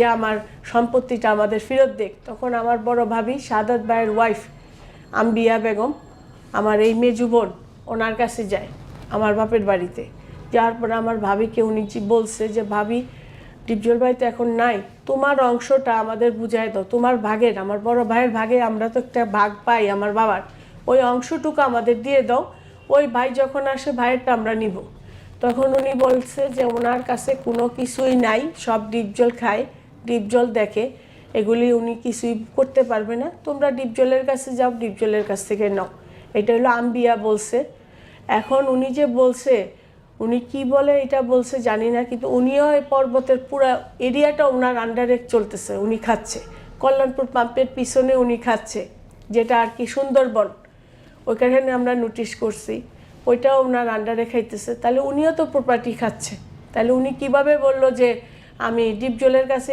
যে আমার সম্পত্তিটা আমাদের ফেরত দেখ। তখন আমার বড় ভাবি সাদাত ভাইয়ের ওয়াইফ আম্বিয়া বেগম, আমার এই মেজু বোন, ওনার কাছে যায় আমার বাপের বাড়িতে। যাওয়ার পরে আমার ভাবিকে উনি বলছে যে ভাবি, ডিপজল ভাই তো এখন নাই, তোমার অংশটা আমাদের বুঝাই দাও, তোমার ভাগের, আমার বড় ভাইয়ের ভাগে আমরা তো একটা ভাগ পাই আমার বাবার, ওই অংশটুকু আমাদের দিয়ে দাও, ওই ভাই যখন আসে ভাইয়েরটা আমরা নিব। তখন উনি বলছে যে ওনার কাছে কোনো কিছুই নাই, সব ডিপজল খায়, ডিপজল দেখে, এগুলি উনি কিছুই করতে পারবে না, তোমরা ডিপজলের কাছে যাও, ডিপজলের কাছ থেকে নাও। এটা হলো আম্বিয়া বলছে। এখন উনি যে বলছে, উনি কি বলে এটা বলছে জানি না, কিন্তু উনিও এই পর্বতের পুরো এরিয়াটা ওনার আন্ডারে চলতেছে, উনি খাচ্ছে। কল্যাণপুর পাম্পের পিছনে উনি খাচ্ছে, যেটা আর কি সুন্দরবন, ওইখানে আমরা নোটিশ করছি, ওইটাও ওনার আন্ডারে খাইতেছে। তাহলে উনিও তো প্রপার্টি খাচ্ছে। তাহলে উনি কিভাবে বললো যে আমি ডিপজলের কাছে